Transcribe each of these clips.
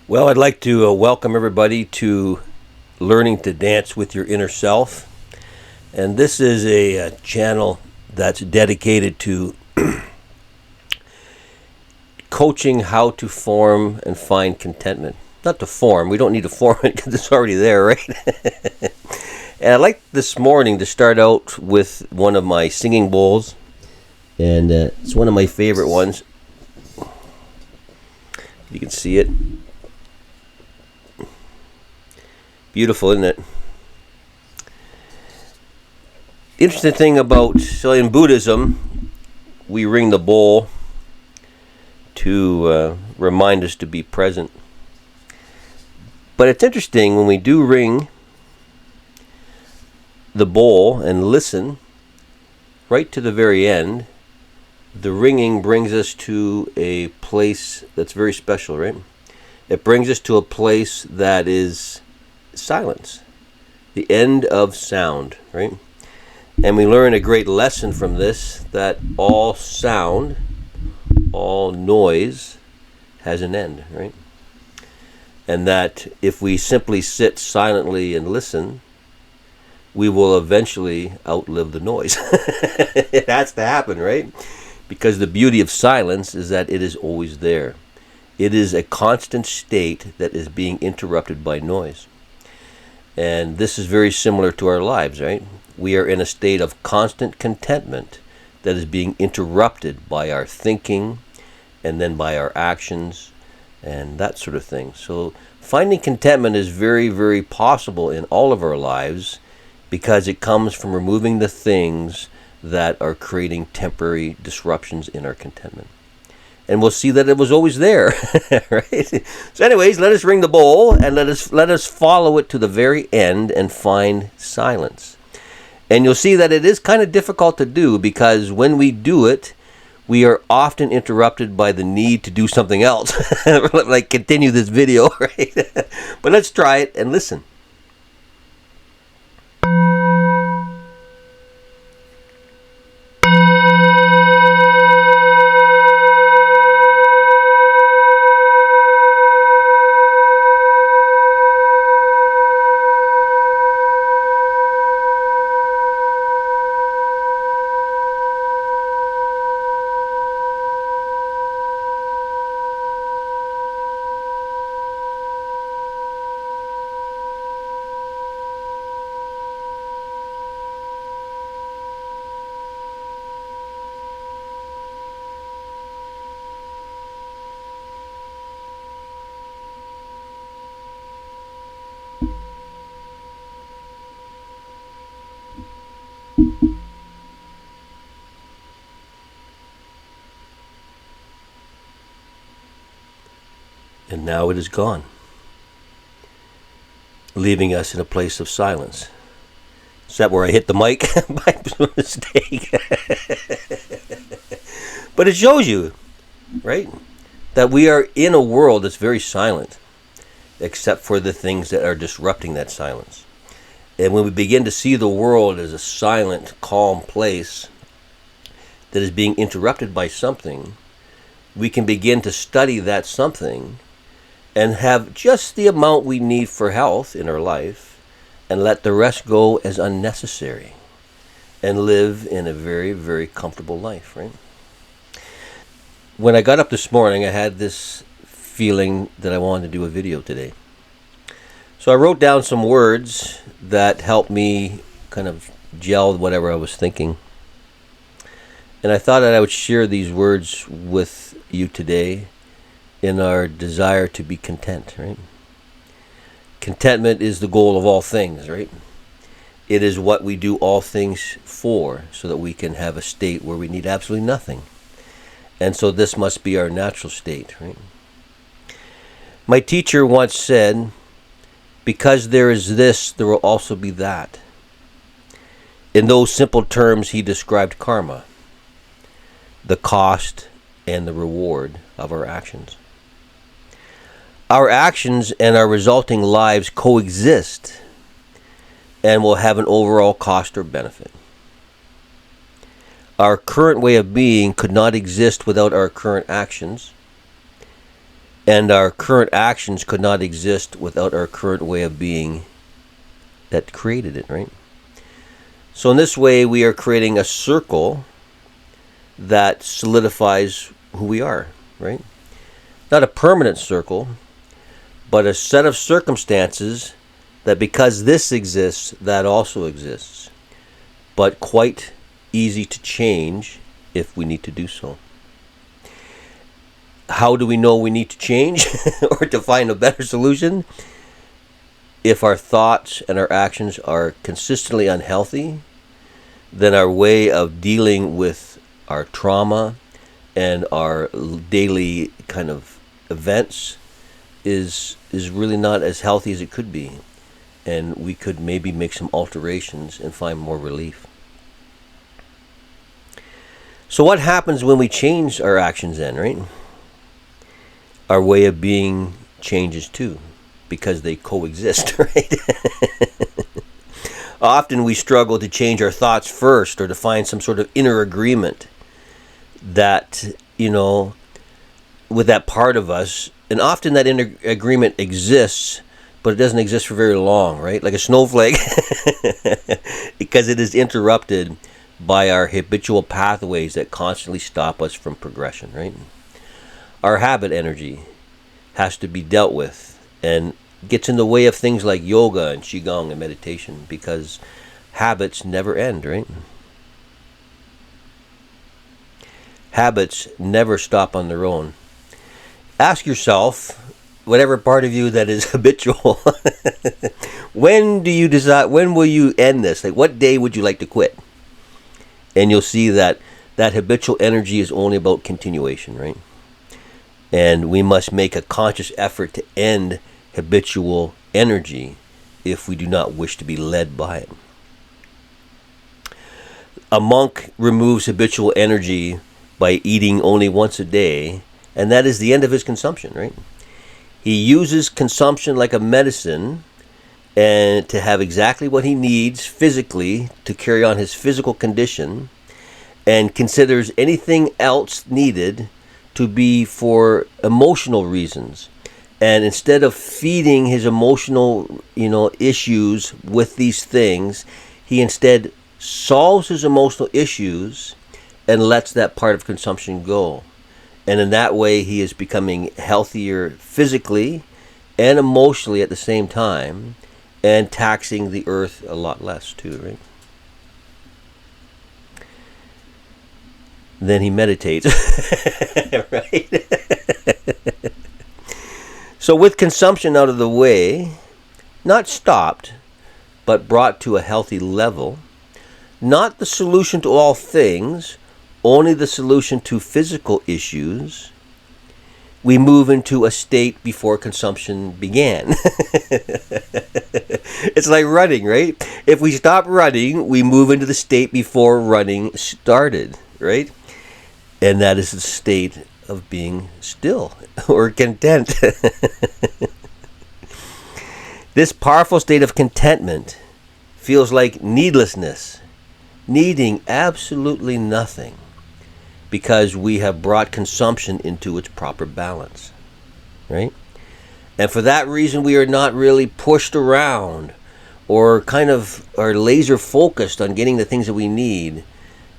Well, I'd like to welcome everybody to Learning to Dance with Your Inner Self. And this is a channel that's dedicated to coaching how to form and find contentment. Not to form, we don't need to form it because it's already there, right? And I'd like this morning to start out with one of my singing bowls. And it's one of my favorite ones. You can see it. Beautiful, isn't it? The interesting thing about, so in Buddhism, we ring the bowl to remind us to be present. But it's interesting when we do ring the bowl and listen right to the very end, the ringing brings us to a place that's very special, right? It brings us to a place that is silence, the end of sound, right? And we learn a great lesson from this, that all sound, all noise has an end, right? And that if we simply sit silently and listen, we will eventually outlive the noise. It has to happen, right? Because the beauty of silence is that it is always there. It is a constant state that is being interrupted by noise. And this is very similar to our lives, right? We are in a state of constant contentment that is being interrupted by our thinking and then by our actions and that sort of thing. So finding contentment is very, very possible in all of our lives because it comes from removing the things that are creating temporary disruptions in our contentment. And we'll see that it was always there, right? So anyways, let us ring the bowl and let us follow it to the very end and find silence. And you'll see that it is kind of difficult to do because when we do it, we are often interrupted by the need to do something else, like continue this video, right? But let's try it and listen. And now it is gone, leaving us in a place of silence. Is that where I hit the mic by mistake? But it shows you, right, that we are in a world that's very silent, except for the things that are disrupting that silence. And when we begin to see the world as a silent, calm place that is being interrupted by something, we can begin to study that something and have just the amount we need for health in our life and let the rest go as unnecessary and live in a very, very comfortable life, right? When I got up this morning, I had this feeling that I wanted to do a video today. So I wrote down some words that helped me kind of gel whatever I was thinking. And I thought that I would share these words with you today in our desire to be content, right? Contentment is the goal of all things, right? It is what we do all things for so that we can have a state where we need absolutely nothing. And so this must be our natural state, right? My teacher once said, because there is this, there will also be that. In those simple terms, he described karma, the cost and the reward of our actions. Our actions and our resulting lives coexist and will have an overall cost or benefit. Our current way of being could not exist without our current actions, And our current actions could not exist without our current way of being that created it, right? So in this way, we are creating a circle that solidifies who we are, right? Not a permanent circle, but a set of circumstances that because this exists, that also exists. But quite easy to change if we need to do so. How do we know we need to change or to find a better solution? If our thoughts and our actions are consistently unhealthy, then our way of dealing with our trauma and our daily kind of events is really not as healthy as it could be. And we could maybe make some alterations and find more relief. So what happens when we change our actions then, right? Our way of being changes too, because they coexist, right? Often we struggle to change our thoughts first or to find some sort of inner agreement that, with that part of us. And often that inner agreement exists, but it doesn't exist for very long, right? Like a snowflake, because it is interrupted by our habitual pathways that constantly stop us from progression, right? Our habit energy has to be dealt with and gets in the way of things like yoga and qigong and meditation because habits never end, right? Habits never stop on their own. Ask yourself, whatever part of you that is habitual, when do you decide, when will you end this? Like, what day would you like to quit? And you'll see that habitual energy is only about continuation, right? And we must make a conscious effort to end habitual energy if we do not wish to be led by it. A monk removes habitual energy by eating only once a day, and that is the end of his consumption, right? He uses consumption like a medicine and to have exactly what he needs physically to carry on his physical condition, and considers anything else needed to be for emotional reasons. And instead of feeding his emotional, issues with these things, he instead solves his emotional issues and lets that part of consumption go. And in that way, he is becoming healthier physically and emotionally at the same time, and taxing the earth a lot less too, right? Then he meditates, right? So with consumption out of the way, not stopped, but brought to a healthy level, not the solution to all things, only the solution to physical issues, we move into a state before consumption began. It's like running, right? If we stop running, we move into the state before running started, right? And that is the state of being still or content. This powerful state of contentment feels like needlessness, needing absolutely nothing, because we have brought consumption into its proper balance, right? And for that reason, we are not really pushed around or kind of are laser focused on getting the things that we need.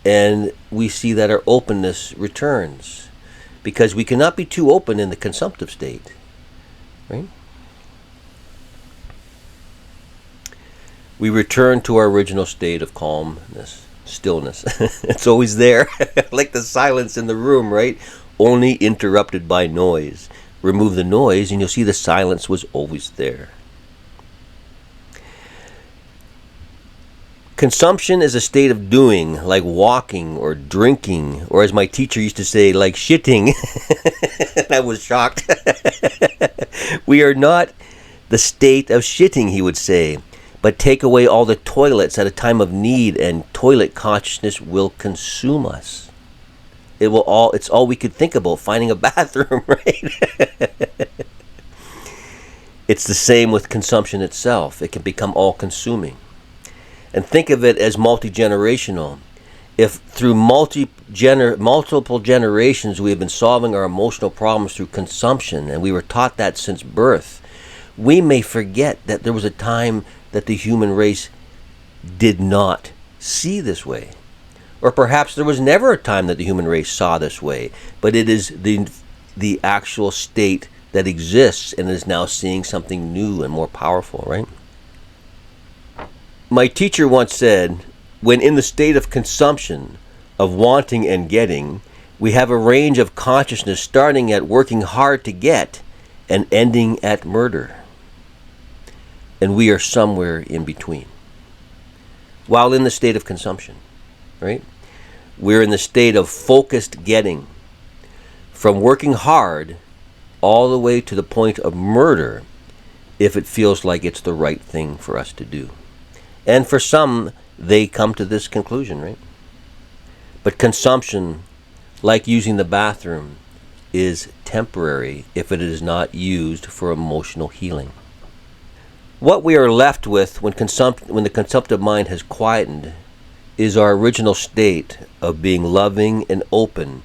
And we see that our openness returns, because we cannot be too open in the consumptive state, right? We return to our original state of calmness, stillness. It's always there, like the silence in the room, right? Only interrupted by noise. Remove the noise and you'll see the silence was always there. Consumption is a state of doing, like walking or drinking, or as my teacher used to say, like shitting. I was shocked. We are not the state of shitting, he would say, but take away all the toilets at a time of need and toilet consciousness will consume us. It's all we could think about, finding a bathroom, right? It's the same with consumption itself. It can become all-consuming. And think of it as multi-generational. If through multiple generations we have been solving our emotional problems through consumption, and we were taught that since birth, we may forget that there was a time that the human race did not see this way. Or perhaps there was never a time that the human race saw this way, but it is the actual state that exists and is now seeing something new and more powerful, right? My teacher once said, when in the state of consumption, of wanting and getting, we have a range of consciousness starting at working hard to get and ending at murder. And we are somewhere in between. While in the state of consumption, right? We're in the state of focused getting, from working hard all the way to the point of murder, if it feels like it's the right thing for us to do. And for some, they come to this conclusion, right? But consumption, like using the bathroom, is temporary if it is not used for emotional healing. What we are left with when the consumptive mind has quietened is our original state of being loving and open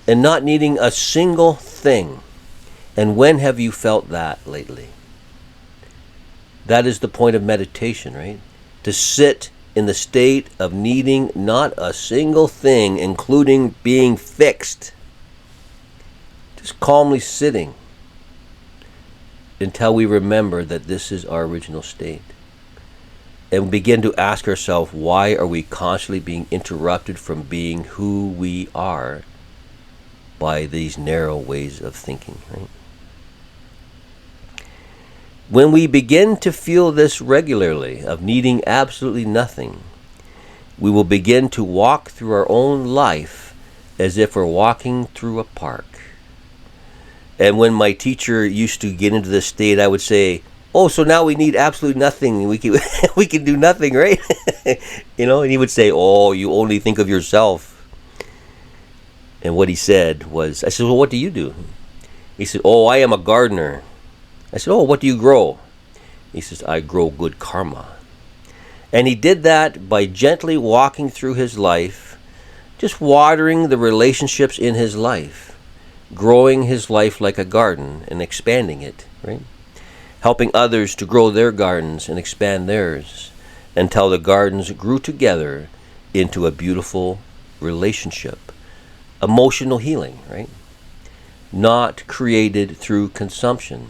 and not needing a single thing. And when have you felt that lately? That is the point of meditation, right? To sit in the state of needing not a single thing, including being fixed. Just calmly sitting until we remember that this is our original state. And begin to ask ourselves, why are we constantly being interrupted from being who we are by these narrow ways of thinking, right? When we begin to feel this regularly, of needing absolutely nothing, we will begin to walk through our own life as if we're walking through a park. And when my teacher used to get into this state, I would say, oh, so now we need absolutely nothing. We can we can do nothing, right? And he would say, oh, you only think of yourself. And what he said was, I said, well, what do you do? He said, oh, I am a gardener. I said, oh, what do you grow? He says, I grow good karma. And he did that by gently walking through his life, just watering the relationships in his life, growing his life like a garden and expanding it, right? Helping others to grow their gardens and expand theirs until the gardens grew together into a beautiful relationship. Emotional healing, right? Not created through consumption,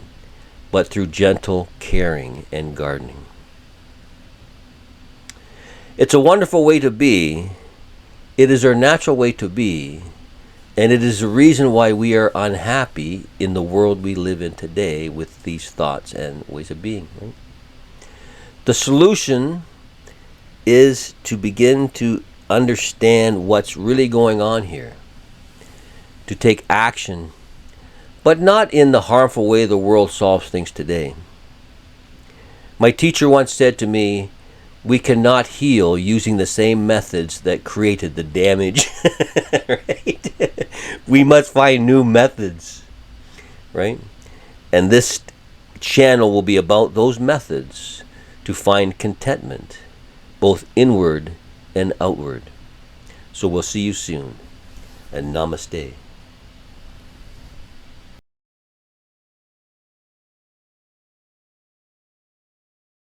but through gentle caring and gardening. It's a wonderful way to be. It is our natural way to be, and it is the reason why we are unhappy in the world we live in today with these thoughts and ways of being. Right? The solution is to begin to understand what's really going on here, to take action, but not in the harmful way the world solves things today. My teacher once said to me, we cannot heal using the same methods that created the damage. Right? We must find new methods, right? And this channel will be about those methods to find contentment, both inward and outward. So we'll see you soon, and namaste.